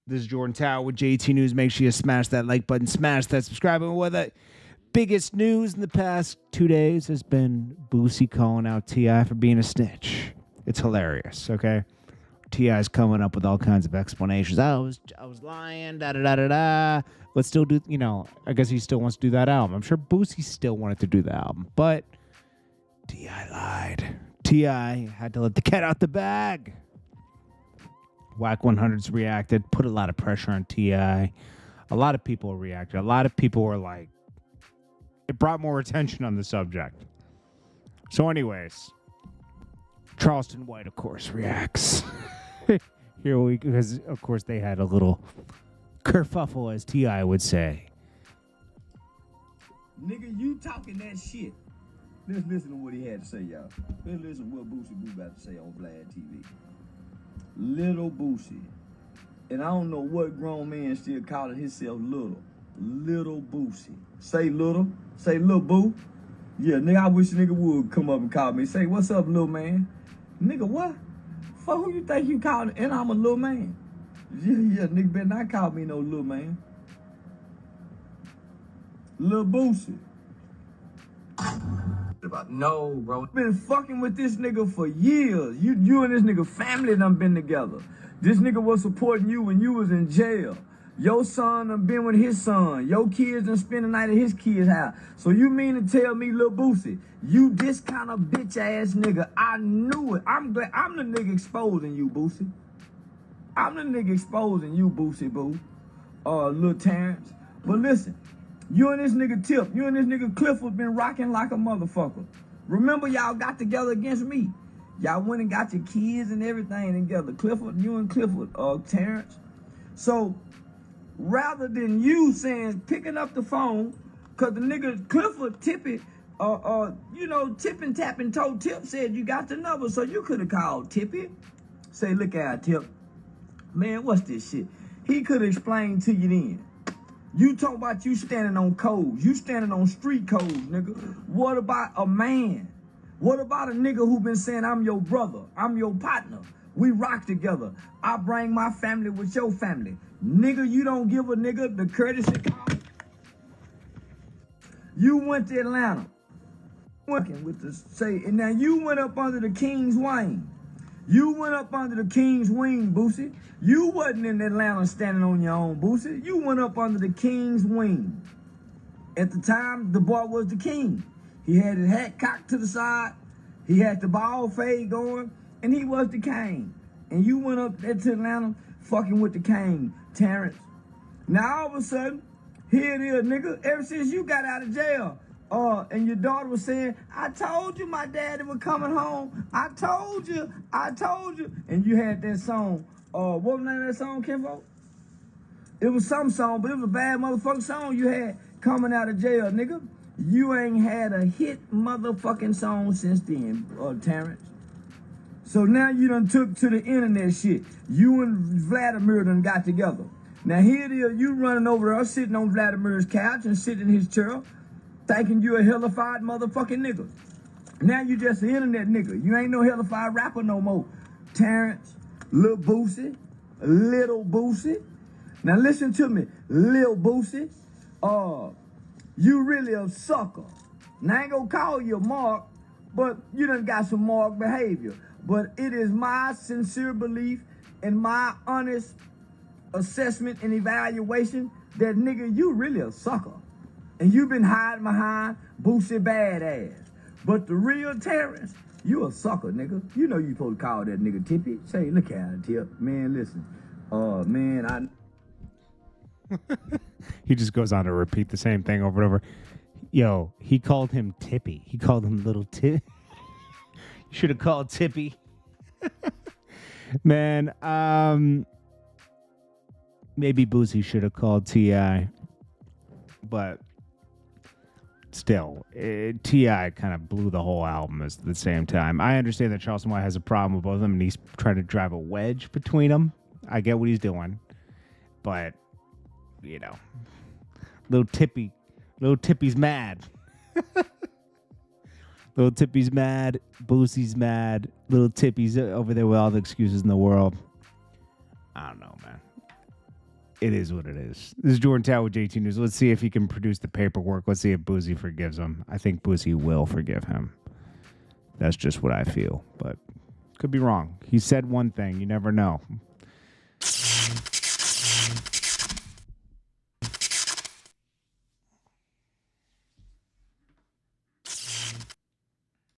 This is Jordan Tower with JT News. Make sure you smash that like button, smash that subscribe button. Well, the biggest news in the past 2 days has been BOOSIE calling out T.I. for being a snitch. It's hilarious, okay? T.I.'s coming up with all kinds of explanations. I was lying, da-da-da-da-da. Let's still do, I guess he still wants to do that album. I'm sure BOOSIE still wanted to do the album, but T.I. lied. T.I. had to let the cat out the bag. Whack 100's reacted, put a lot of pressure on T.I. A lot of people reacted. A lot of people were like, it brought more attention on the subject. So anyways, Charleston White, of course, reacts. Because, of course, they had a little kerfuffle, as T.I. would say. Nigga, you talking that shit. Let's listen to what he had to say, y'all. Let's listen to what BOOSIE about to say on Vlad TV. Little BOOSIE. And I don't know what grown man still calling himself little. Little BOOSIE. Say little. Say little boo. Yeah, nigga, I wish a nigga would come up and call me. Say, what's up, little man? Nigga, what? For who you think you calling? And I'm a little man. Yeah, nigga better not call me no little man. Little BOOSIE. No, bro. Been fucking with this nigga for years. You and this nigga family done been together. This nigga was supporting you when you was in jail. Your son done been with his son. Your kids done spent the night at his kid's house. So you mean to tell me, Lil BOOSIE, you this kind of bitch ass nigga? I knew it. I'm glad I'm the nigga exposing you, BOOSIE. I'm the nigga exposing you, BOOSIE, boo. Lil Terrence. But listen. You and this nigga Tip, you and this nigga Clifford been rocking like a motherfucker. Remember, y'all got together against me. Y'all went and got your kids and everything together. Clifford, you and Clifford, Terrence. So, rather than you picking up the phone, cause the nigga Clifford, TIPPY, Tip and Tap and Toe Tip said you got the number, so you could have called TIPPY. Say, look at Tip. Man, what's this shit? He could have explained to you then. You talk about you standing on codes. You standing on street codes, nigga. What about a man? What about a nigga who been saying, I'm your brother, I'm your partner, we rock together, I bring my family with your family. Nigga, you don't give a nigga the courtesy call. You went to Atlanta. Working with and now you went up under the king's wing. You went up under the king's wing, BOOSIE. You wasn't in Atlanta standing on your own, BOOSIE. You went up under the king's wing. At the time, the boy was the king. He had his hat cocked to the side. He had the ball fade going, and he was the king. And you went up there to Atlanta fucking with the king, Terrence. Now, all of a sudden, here it is, nigga. Ever since you got out of jail, and your daughter was saying, I told you my daddy was coming home. I told you. And you had that song. What was the name of that song, Kenfo? It was some song, but it was a bad motherfucking song you had coming out of jail, nigga. You ain't had a hit motherfucking song since then, Terrence. So now you done took to the internet shit. You and Vladimir done got together. Now here it is, you running over there, sitting on Vladimir's couch and sitting in his chair, thinking you a hellified motherfucking nigga. Now you just an internet nigga. You ain't no hellified rapper no more. Terrence, Lil BOOSIE, Little BOOSIE. Now listen to me, Lil BOOSIE. You really a sucker. Now I ain't gonna call you a mark, but you done got some mark behavior. But it is my sincere belief and my honest assessment and evaluation that nigga, you really a sucker. And you been hiding behind BOOSIE badass. But the real Terrence, you a sucker, nigga. You know you supposed to call that nigga Tippy. Say, look at it, Tip. Man, listen. Man, He just goes on to repeat the same thing over and over. Yo, he called him Tippy. He called him Little Tip. You should have called Tippy. Man, maybe BOOSIE should have called T.I. But still, T.I. kind of blew the whole album at the same time. I understand that Charleston White has a problem with both of them, and he's trying to drive a wedge between them. I get what he's doing. But, little Tippy's mad. Little Tippy's mad. BOOSIE's mad. Little Tippy's over there with all the excuses in the world. I don't know, man. it is what it is. This is Jordan Tower with JT News. Let's see if he can produce the paperwork. Let's see if Boosie forgives him. I think Boosie will forgive him. That's just what I feel, but could be wrong. He said one thing. You never know.